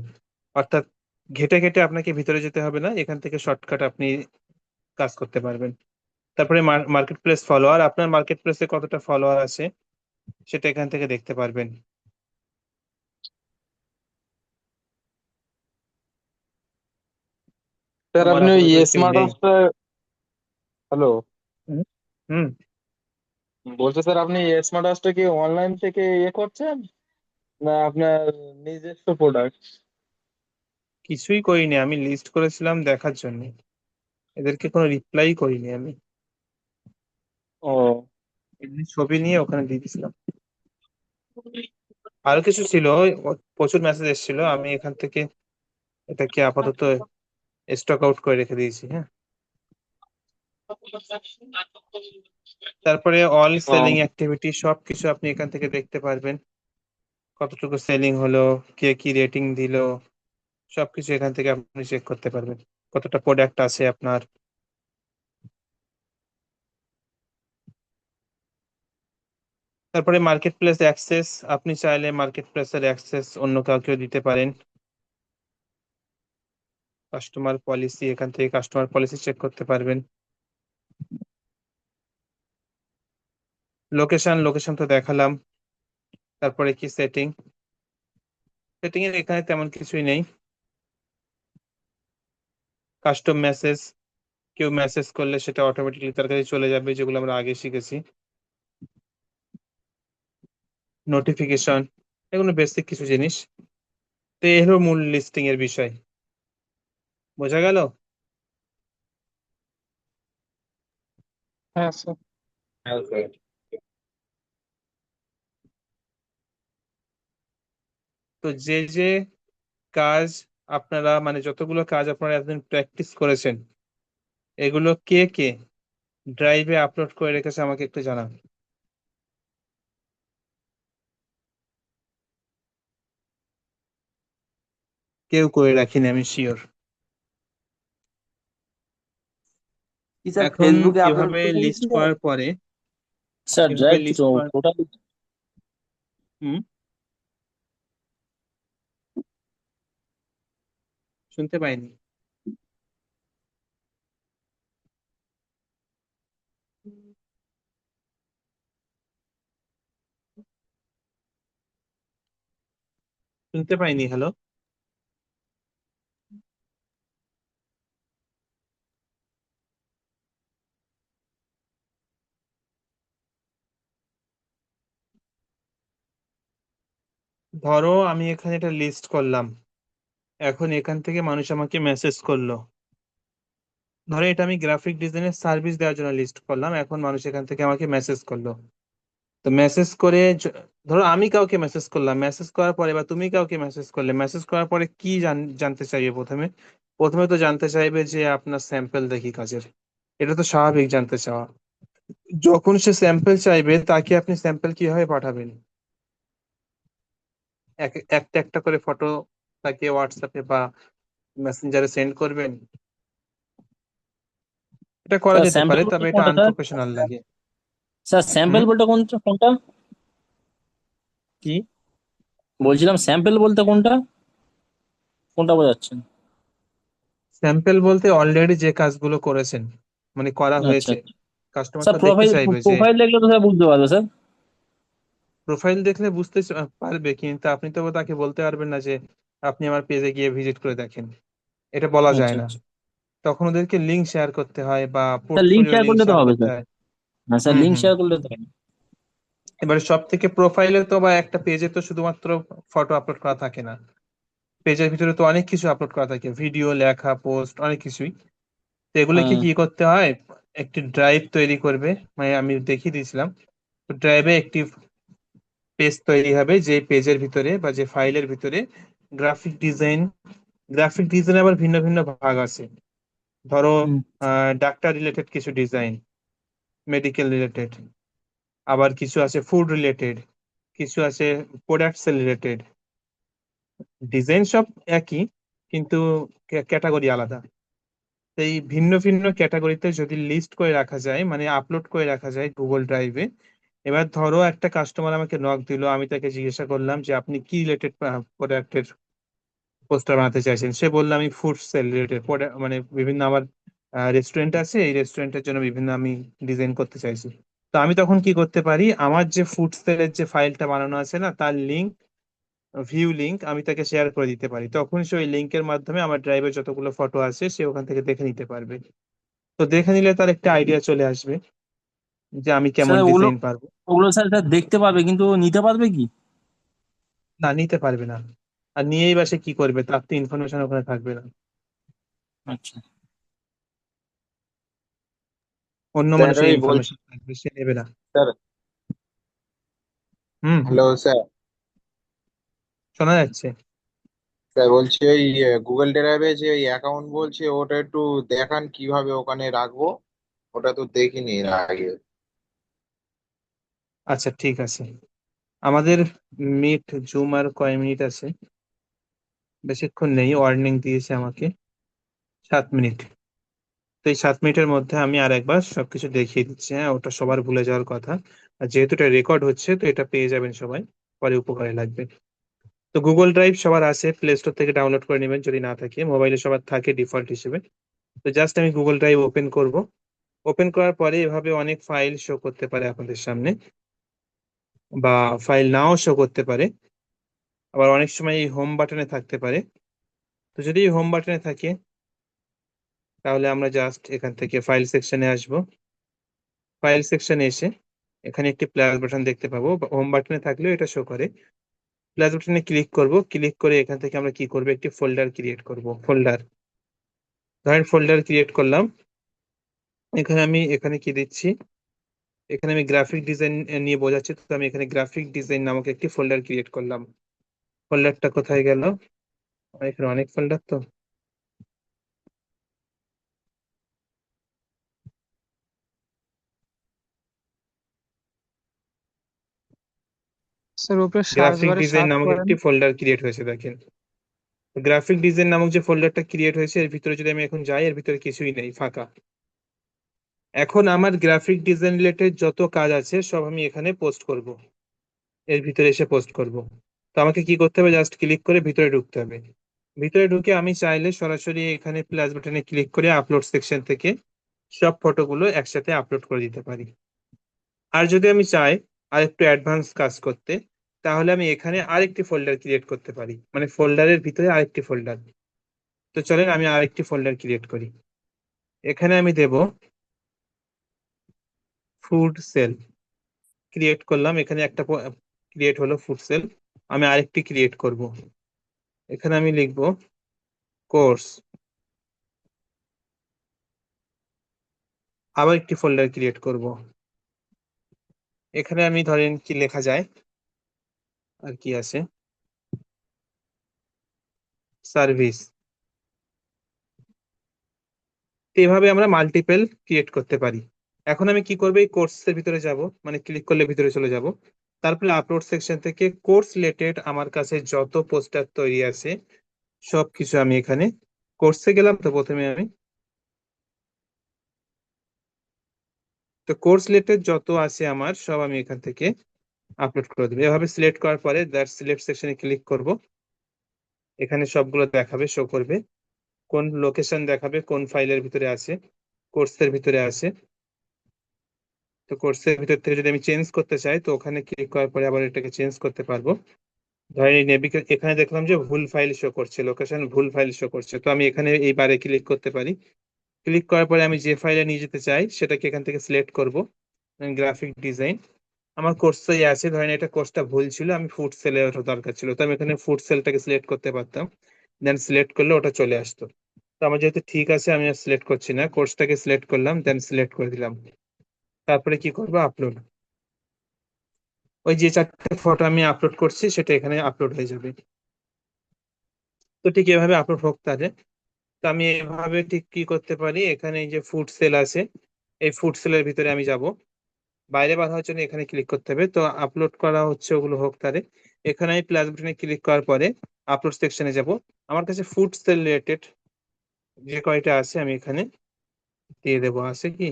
Speaker 1: অর্থাৎ ঘেটে ঘেটে আপনাকে ভিতরে যেতে হবে না, এখান থেকে শর্টকাট আপনি কাজ করতে পারবেন। তারপরে মার্কেট প্লেস ফলোয়ার, আপনার মার্কেট প্লেসে কতটা ফলোয়ার আছে সেটা এখান থেকে দেখতে পারবেন।
Speaker 3: স্যার
Speaker 1: আমার
Speaker 3: আপনি ওই
Speaker 1: আপাতত কেউ
Speaker 3: স্মার্ট
Speaker 1: নেই।
Speaker 3: ওয়াচটা, হ্যালো,
Speaker 1: হুম। হুম।
Speaker 3: বলছে স্যার আপনি স্মার্ট ওয়াচটা কি অনলাইন থেকে করছেন না আপনার নিজস্ব প্রোডাক্ট?
Speaker 1: কিছুই করিনি, আমি লিস্ট করেছিলাম দেখার জন্য, এদেরকে কোনো রিপ্লাই করিনি আমি।
Speaker 3: ও,
Speaker 1: এমনি ছবি নিয়ে ওখানে দিয়ে দিয়েছিলাম। আরো কিছু ছিল, প্রচুর মেসেজ এসেছিল, আমি এখান থেকে এটাকে আপাতত স্টক আউট করে রেখে দিয়েছি। হ্যাঁ। তারপরে অল
Speaker 3: ও,
Speaker 1: সেলিং অ্যাক্টিভিটি সবকিছু আপনি এখান থেকে দেখতে পারবেন, কতটুকু সেলিং হলো, কে কি রেটিং দিল, সবকিছু এখান থেকে আপনি চেক করতে পারবেন, কতটা প্রোডাক্ট আছে আপনার। তারপরে মার্কেট প্লেস অ্যাক্সেস, আপনি চাইলে মার্কেট প্লেসের অ্যাক্সেস অন্য কাউকেও দিতে পারেন। কাস্টমার পলিসি, এখান থেকে কাস্টমার পলিসি চেক করতে পারবেন। লোকেশন, লোকেশন তো দেখালাম। তারপরে কি সেটিং, সেটিং এর এখানে তেমন কিছুই নেই। কাস্টম মেসেজ, কেউ মেসেজ করলে সেটা অটোমেটিকলি তার কাছে চলে যাবে, যেগুলো আমরা আগে শিখেছি। নোটিফিকেশন, এগুলো বেসিক কিছু জিনিস। তো এই হলো মূল লিস্টিং এর বিষয়, বোঝা গেল?
Speaker 5: হ্যাঁ স্যার।
Speaker 1: তো যে যে কাজ আপনারা, মানে যতগুলো কাজ আপনারা এতদিন প্র্যাকটিস করেছেন, এগুলো কে কে ড্রাইভে আপলোড করে রেখেছে আমাকে একটু জানান। কেউ করে রাখিনি, আমি শিওর।
Speaker 5: কি স্যার
Speaker 1: এখন
Speaker 5: ফেসবুকে আপলোড
Speaker 1: এভাবে
Speaker 5: করে
Speaker 1: লিস্ট
Speaker 5: দিয়েছি স্যার?
Speaker 1: করার পরে,
Speaker 5: স্যার
Speaker 1: এভাবে
Speaker 5: ড্রাইভ
Speaker 1: লিস্ট করার,
Speaker 5: টোটাল।
Speaker 1: হুম, শুনতে পাইনি। শুনতে পাইনি, হ্যালো। ধরো আমি এখানে একটা লিস্ট করলাম, এখন এখান থেকে মানুষ আমাকে মেসেজ করলো। ধরো এটা আমি গ্রাফিক ডিজাইনের সার্ভিস দেওয়ার জন্য লিস্ট করলাম, এখন মানুষ এখান থেকে আমাকে মেসেজ করলো। তো মেসেজ করে ধরো আমি কাউকে মেসেজ করলাম, মেসেজ করার পরে বা তুমি কাউকে মেসেজ করলে, মেসেজ করার পরে কি জানতে চাইবে প্রথমে? প্রথমে তো জানতে চাইবে যে আপনার স্যাম্পল দেখি কাজের, এটা তো স্বাভাবিক জানতে চাওয়া। যখন সে স্যাম্পল চাইবে, তাকে আপনি স্যাম্পল কিভাবে পাঠাবেন? একটা একটা করে ফটো তাকে হোয়াটসঅ্যাপে বা মেসেঞ্জারে সেন্ড করবেন? এটা করা
Speaker 5: স্যার
Speaker 1: যেতে
Speaker 5: স্যাম্পল
Speaker 1: পারে,
Speaker 5: বলতে
Speaker 1: তবে এটা
Speaker 5: কোনটা স্যার?
Speaker 1: আনপ্রফেশনাল লাগে।
Speaker 5: স্যার স্যাম্পল
Speaker 1: হুম,
Speaker 5: বলতে কোনটা কোনটা?
Speaker 1: কি?
Speaker 5: বলছিলাম স্যাম্পল বলতে কোনটা, কোনটা বোঝাচ্ছেন?
Speaker 1: স্যাম্পল বলতে অলরেডি যে কাজগুলো করেছেন, মানে করা
Speaker 5: আচ্ছা
Speaker 1: হয়েছে,
Speaker 5: আচ্ছা।
Speaker 1: কাস্টমার
Speaker 5: স্যার
Speaker 1: তো দেখতে
Speaker 5: প্রোফাইল,
Speaker 1: চাইবে যে।
Speaker 5: প্রোফাইল দেখলে তো স্যার বুঝতে পারবে স্যার।
Speaker 1: প্রোফাইল দেখলে বুঝতে পারবে, কিন্তু আপনি তো তাকে বলতে পারবেন না যে আপনি আমার পেজে গিয়ে ভিজিট করে দেখেন, এটা বলা যায়
Speaker 5: আচ্ছা
Speaker 1: না।
Speaker 5: আচ্ছা।
Speaker 1: তখন ওদেরকে লিঙ্ক শেয়ার করতে হয় বা
Speaker 5: sir link
Speaker 1: portfolio
Speaker 5: share
Speaker 1: link
Speaker 5: করলে তো
Speaker 1: শেয়ার
Speaker 5: হবে
Speaker 1: করতে
Speaker 5: স্যার।
Speaker 1: হয়।
Speaker 5: হ্যাঁ স্যার
Speaker 1: হুম
Speaker 5: লিঙ্ক
Speaker 1: হুম।
Speaker 5: শেয়ার করলে তো হবে।
Speaker 1: এবারে সব থেকে প্রোফাইলে তো বা একটা পেজে তো শুধুমাত্র ফটো আপলোড করা থাকে না, পেজের ভিতরে তো অনেক কিছু আপলোড করা থাকে, ভিডিও, লেখা, পোস্ট, অনেক কিছুই। তো এগুলোকে
Speaker 5: হ্যাঁ।
Speaker 1: কি করতে হয়, একটি ড্রাইভ তৈরি করবে, মানে আমি দেখিয়ে দিয়েছিলাম। তো ড্রাইভে একটি পেজ তৈরি হবে, যে পেজের ভিতরে বা যে ফাইলের ভিতরে গ্রাফিক ডিজাইন, গ্রাফিক ডিজাইন আবার ভিন্ন ভিন্ন ভাগ আছে। ধরো
Speaker 5: হুম।
Speaker 1: ডাক্তার রিলেটেড কিছু ডিজাইন, মেডিকেল রিলেটেড, আবার কিছু আছে ফুড রিলেটেড, কিছু আছে প্রোডাক্টস রিলেটেড। ডিজাইন সব একই, কিন্তু ক্যাটাগরি আলাদা। তো এই ভিন্ন ভিন্ন ক্যাটাগরিতে যদি লিস্ট করে রাখা যায়, মানে আপলোড করে রাখা যায় গুগল ড্রাইভে। এবার ধরো একটা কাস্টমার আমাকে নক দিল, আমি তাকে জিজ্ঞাসা করলাম যে আপনি কি রিলেটেড প্রোডাক্টের পোস্টার বানাতে চাইছেন। সে বললো আমি ফুড সেল রিলেটেড, মানে বিভিন্ন আমার রেস্টুরেন্ট আছে, এই রেস্টুরেন্টের জন্য বিভিন্ন আমি ডিজাইন করতে চাইছি। তো আমি তখন কি করতে পারি, আমার যে ফুড সেলের যে ফাইলটা বানানো আছে না, তার লিঙ্ক, ভিউ লিঙ্ক আমি তাকে শেয়ার করে দিতে পারি, তখন সে ওই লিঙ্কের মাধ্যমে আমার ড্রাইভের যতগুলো ফটো আছে সে ওখান থেকে দেখে নিতে পারবে। তো দেখে নিলে তার একটা আইডিয়া চলে আসবে যে আমি কেমন
Speaker 5: স্যার ওগুলো,
Speaker 1: ডিজাইন পারবো।
Speaker 5: ওগুলো স্যার স্যার দেখতে পাবে কিন্তু নিতে পারবে কি?
Speaker 1: না, নিতে পারবে না। আর নিয়েই বা সে কি করবে, তার তো ইনফরমেশন ওখানে থাকবে না,
Speaker 5: আচ্ছা।
Speaker 1: অন্য
Speaker 3: স্যার
Speaker 1: মানুষের
Speaker 3: ওই বলছি,
Speaker 1: ইনফরমেশন থাকবে, সে নেবে না।
Speaker 3: স্যার
Speaker 1: হুম হুম,
Speaker 3: হ্যালো স্যার।
Speaker 1: শোনা যাচ্ছে।
Speaker 3: স্যার বলছি ওই গুগল ড্রাইভে যে ওই অ্যাকাউন্ট বলছে ওটা একটু দেখান কিভাবে ওখানে রাখবো।
Speaker 6: ওটা তো দেখিনি এর আগে।
Speaker 1: আচ্ছা ঠিক আছে, আমাদের মিট জুম আর কয় মিনিট আছে? বেশিক্ষণ নেই, ওয়ার্নিং দিয়েছে আমাকে 7 মিনিট। তো এই 7 মিনিটের মধ্যে আমি আর একবার সবকিছু দেখিয়ে দিচ্ছি, হ্যাঁ ওটা সবার ভুলে যাওয়ার কথা। আর যেহেতু এটা রেকর্ড হচ্ছে তো এটা পেয়ে যাবেন সবাই, পরে উপকারে লাগবে। তো গুগল ড্রাইভ সবার আছে, প্লে স্টোর থেকে ডাউনলোড করে নেবেন, যদি না থাকে মোবাইলে সবার থাকে ডিফল্ট হিসেবে। তো জাস্ট আমি গুগল ড্রাইভ ওপেন করব। ওপেন করার পরে এভাবে অনেক ফাইল শো করতে পারে আপনাদের সামনে, বা ফাইল নাও শো করতে পারে। আবার অনেক সময় এই হোম বাটনে থাকতে পারে। তো যদি হোম বাটনে থাকে তাহলে আমরা জাস্ট এখান থেকে ফাইল সেকশনে আসব। ফাইল সেকশনে এসে এখানে একটি প্লাস বাটন দেখতে পাবো, হোম বাটনে থাকলেও এটা শো করে। প্লাস বাটনে ক্লিক করব, ক্লিক করে এখান থেকে আমরা কি করব, একটি ফোল্ডার ক্রিয়েট করব। ফোল্ডার, ধরেন ফোল্ডার ক্রিয়েট করলাম। এখানে কি দিচ্ছি, এখানে আমি গ্রাফিক ডিজাইন নিয়ে বোঝাচ্ছি, তো আমি এখানে গ্রাফিক ডিজাইন নামক একটি ফোল্ডার ক্রিয়েট করলাম। ফোল্ডারটা কোথায় গেল? এখানে অনেক ফোল্ডার তো।
Speaker 4: স্যার উপরে সার্চ
Speaker 1: গ্রাফিক
Speaker 4: বারে
Speaker 1: ডিজাইন
Speaker 4: সার্চ
Speaker 1: নামক
Speaker 4: করেন।
Speaker 1: একটি ফোল্ডার ক্রিয়েট হয়েছে, দেখেন। গ্রাফিক ডিজাইন নামক যে ফোল্ডারটা ক্রিয়েট হয়েছে এর ভিতরে যদি আমি এখন যাই, এর ভিতরে কিছুই নেই, ফাঁকা। এখন আমার গ্রাফিক ডিজাইন রিলেটেড যত কাজ আছে সব আমি এখানে পোস্ট করব, এর ভিতরে এসে পোস্ট করব। তো আমাকে কি করতে হবে, জাস্ট ক্লিক করে ভিতরে ঢুকতে হবে। ভিতরে ঢুকে আমি চাইলে সরাসরি এখানে প্লাস বাটনে ক্লিক করে আপলোড সেকশন থেকে সব ফটোগুলো একসাথে আপলোড করে দিতে পারি। আর যদি আমি চাই আর একটু অ্যাডভান্স কাজ করতে, তাহলে আমি এখানে আরেকটি ফোল্ডার ক্রিয়েট করতে পারি, মানে ফোল্ডারের ভিতরে আরেকটি ফোল্ডার। তো চলেন আমি আরেকটি ফোল্ডার ক্রিয়েট করি। এখানে আমি দেব ফুড সেল। ক্রিয়েট করলাম, এখানে একটা ক্রিয়েট হলো ফুড সেল। আমি আরেকটি ক্রিয়েট করব, এখানে আমি লিখব কোর্স। আবার একটি ফোল্ডার ক্রিয়েট করব, এখানে আমি ধরেন কি লেখা যায়, আর কি আছে, সার্ভিস। এভাবে আমরা মাল্টিপল ক্রিয়েট করতে পারি। এখন আমি কি করবো, এই কোর্সের ভিতরে যাব, মানে ক্লিক করলে ভিতরে চলে যাব। তারপরে আপলোড সেকশন থেকে কোর্স রিলেটেড আমার কাছে যত পোস্টার তৈরি আছে সবকিছু আমি এখানে, কোর্সে গেলাম তো প্রথমে আমি, তো কোর্স রিলেটেড যত আছে আমার সব আমি এখান থেকে আপলোড করে দেবো। এভাবে সিলেক্ট করার পরে দ্যাট সিলেক্ট সেকশনে ক্লিক করব। এখানে সবগুলো দেখাবে, শো করবে কোন লোকেশন দেখাবে, কোন ফাইলের ভিতরে আছে, কোর্সের ভিতরে আছে। তো কোর্সের ভিতর থেকে যদি আমি চেঞ্জ করতে চাই তো ওখানে ক্লিক করার পরে আবার এটাকে চেঞ্জ করতে পারবো। ধরেন এই এখানে দেখলাম যে ভুল ফাইল শো করছে, লোকেশন ভুল ফাইল শো করছে, তো আমি এখানে এই বারে ক্লিক করতে পারি। ক্লিক করার পরে আমি যে ফাইলে নিয়ে যেতে চাই সেটাকে এখান থেকে সিলেক্ট করব, গ্রাফিক ডিজাইন। আমার কোর্সটাই আছে, ধরেন এটা কোর্সটা ভুল ছিল, আমি ফুড সেলে ওটা দরকার ছিল, তো আমি এখানে ফুড সেলটাকে সিলেক্ট করতে পারতাম, দেন সিলেক্ট করলে ওটা চলে আসতো। তো আমার যেহেতু ঠিক আছে আমি আর সিলেক্ট করছি না, কোর্সটাকে সিলেক্ট করলাম, দেন সিলেক্ট করে দিলাম। তারপরে কি করবো, আপলোড। ওই যে 4টে ফটো আমি আপলোড করছি সেটা এখানে আপলোড হয়ে যাবে। তো ঠিক এভাবে আপলোড হোক তাহলে। তো আমি এভাবে ঠিক কি করতে পারি, এখানে এই যে ফুড সেল আছে, এই ফুড সেলের ভিতরে আমি যাব। বাইরে বার হওয়ার জন্য এখানে ক্লিক করতে হবে, তো আপলোড করা হচ্ছে ওগুলো হোক তাহলে। এখানে আমি প্লাস বাটনে ক্লিক করার পরে আপলোড সেকশনে যাব। আমার কাছে ফুড সেল রিলেটেড যে কয়টা আছে আমি এখানে দিয়ে দেবো, আছে কি,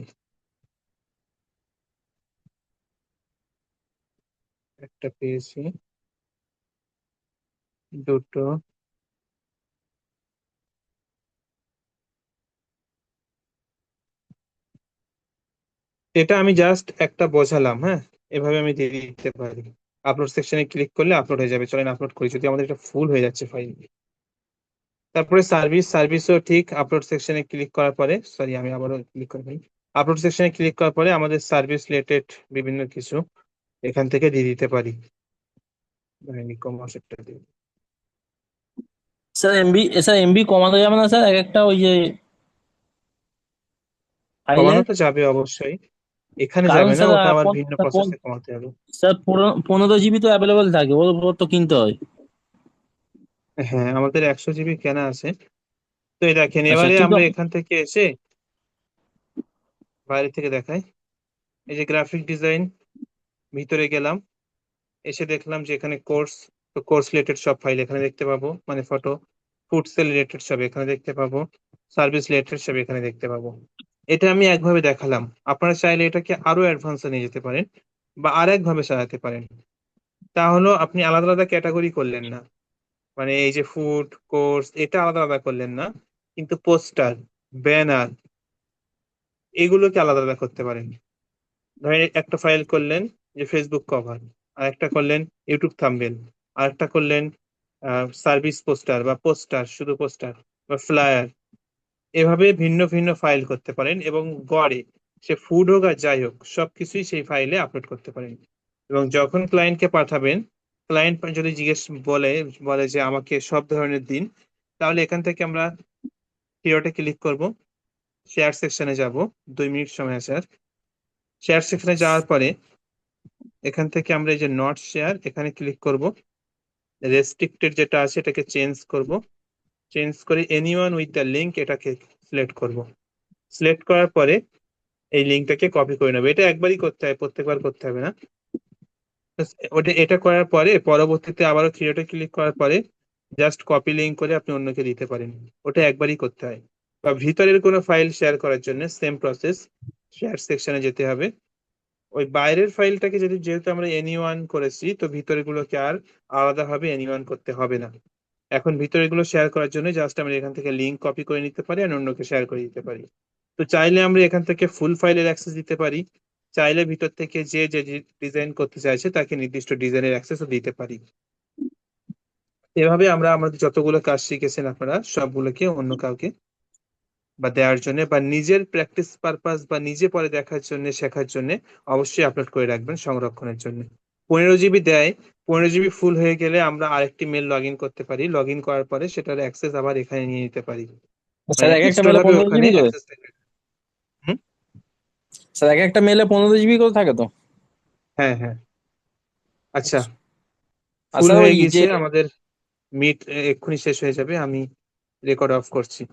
Speaker 1: একটা পেয়েছি, দুটো, এটা আমি জাস্ট একটা বোঝালাম, হ্যাঁ এভাবে আমি দিয়ে দিতে পারি। আপলোড সেকশনে ক্লিক করলে আপলোড হয়ে যাবে, চলেন আপলোড করি, যদি আমাদের এটা ফুল হয়ে যাচ্ছে ফাইল। তারপরে সার্ভিসও ঠিক আপলোড সেকশনে ক্লিক করার পরে, সরি আমি আবারও ক্লিক করবো, আপলোড সেকশনে ক্লিক করার পরে আমাদের সার্ভিস রিলেটেড বিভিন্ন কিছু এখান থেকে দিয়ে দিতে পারি। ই কমার্স একটা দিই।
Speaker 5: স্যার এমবি কমানো যাবে না স্যার এক একটা ওই যে ফাইলে?
Speaker 1: কমানো তো যাবে অবশ্যই, এখানে
Speaker 5: কারণ
Speaker 1: যাবে না,
Speaker 5: স্যার
Speaker 1: ওটা আবার ভিন্ন প্রসেসে কমাতে হবে।
Speaker 5: স্যার 15 জিবি তো অ্যাভেলেবল থাকে, ওর তো কিনতে হয়।
Speaker 1: হ্যাঁ আমাদের 100 জিবি কেনা আছে। তো এই দেখেন
Speaker 5: আচ্ছা
Speaker 1: এবারে
Speaker 5: কিন্তু
Speaker 1: আমরা এখান থেকে এসে বাইরে থেকে দেখাই। এই যে গ্রাফিক ডিজাইন, ভিতরে গেলাম, এসে দেখলাম যে এখানে কোর্স, তো কোর্স রিলেটেড সব ফাইল এখানে দেখতে পাবো, মানে ফটো। ফুড সেল রিলেটেড সব এখানে দেখতে পাবো, সার্ভিস রিলেটেড সব এখানে দেখতে পাবো। এটা আমি একভাবে দেখালাম, আপনারা চাইলে এটাকে আরো অ্যাডভান্সে নিয়ে যেতে পারেন বা আর একভাবে সাজাতে পারেন। তা হলো আপনি আলাদা আলাদা ক্যাটাগরি করলেন না, মানে এই যে ফুড কোর্স এটা আলাদা আলাদা করলেন না, কিন্তু পোস্টার, ব্যানার, এগুলোকে আলাদা আলাদা করতে পারেন। ধরেন একটা ফাইল করলেন যে ফেসবুক কভার, আর একটা করলেন ইউটিউব থাম্বনেল, আর একটা করলেন সার্ভিস পোস্টার বা পোস্টার, শুধু পোস্টার বা ফ্লায়ার। এভাবে ভিন্ন ভিন্ন ফাইল করতে পারেন এবং গড়ে সে ফুড হোক আর যাই হোক সবকিছুই সেই ফাইলে আপলোড করতে পারেন। এবং যখন ক্লায়েন্টকে পাঠাবেন, ক্লায়েন্ট যদি জিজ্ঞেস বলে বলে যে আমাকে সব ধরনের দিন, তাহলে এখান থেকে আমরা থিওতে ক্লিক করব, শেয়ার সেকশনে যাব, 2 মিনিট সময় আছে আর। শেয়ার সেকশনে যাওয়ার পরে এখান থেকে আমরা এই যে নট শেয়ার এখানে ক্লিক করব, রেস্ট্রিক্টেড যেটা আছে এটাকে চেঞ্জ করব, চেঞ্জ করে এনিওয়ান উইথ দ্য লিংক এটাকে সিলেক্ট করব। সিলেক্ট করার পরে এই লিঙ্কটাকে কপি করে নেবো, এটা একবারই করতে হয়, প্রত্যেকবার করতে হবে না। ওটা এটা করার পরে পরবর্তীতে আবারও ক্রিয়েটে ক্লিক করার পরে জাস্ট কপি লিঙ্ক করে আপনি অন্যকে দিতে পারেন, ওটা একবারই করতে হয়। বা ভিতরের কোনো ফাইল শেয়ার করার জন্য সেম প্রসেস, শেয়ার সেকশনে যেতে হবে। ওই বাইরের ফাইলটাকে যদি যেহেতু আমরা এনি ওয়ান করেছি, তো ভিতরের গুলোকে আর আলাদাভাবে এনি ওয়ান করতে হবে না। এখন ভিতরের গুলো শেয়ার করার জন্য জাস্ট আমরা এখান থেকে লিঙ্ক কপি করে নিতে পারি আর অন্যকে শেয়ার করে দিতে পারি। তো চাইলে আমরা এখান থেকে ফুল ফাইলের অ্যাক্সেস দিতে পারি, চাইলে ভিতর থেকে যে যে ডিজাইন করতে চাইছে তাকে নির্দিষ্ট ডিজাইনের অ্যাক্সেসও দিতে পারি। এভাবে আমরা আমাদের যতগুলো কাজ শিখেছেন আপনারা সবগুলোকে অন্য কাউকে বা দেওয়ার জন্য বা নিজের প্র্যাকটিস পারপাস বা নিজে পরে দেখার জন্য, শেখার জন্য অবশ্যই আপলোড করে রাখবেন সংরক্ষণের জন্য। 15 জিবি দেয়, 15 জিবি ফুল হয়ে গেলে আমরা আরেকটি মেল লগ ইন করতে পারি, লগ ইন করার পরে সেটার অ্যাক্সেস আবার এখানে নিয়ে নিতে পারি,
Speaker 5: স্যার
Speaker 1: মানে
Speaker 5: এক একটা
Speaker 1: এক্সট্রা
Speaker 5: মেলে
Speaker 1: ভাবে
Speaker 5: 15 জিবি
Speaker 1: ওখানে
Speaker 5: করে?
Speaker 1: অ্যাক্সেস থাকবে। হুম,
Speaker 5: স্যার এক একটা মেলে 15 জিবি করে থাকে তো?
Speaker 1: হ্যাঁ হ্যাঁ। আচ্ছা,
Speaker 5: আর
Speaker 1: ফুল
Speaker 5: স্যার ওই
Speaker 1: হয়ে
Speaker 5: যে
Speaker 1: গিয়েছে আমাদের, মিট এক্ষুনি শেষ হয়ে যাবে, আমি রেকর্ড অফ করছি।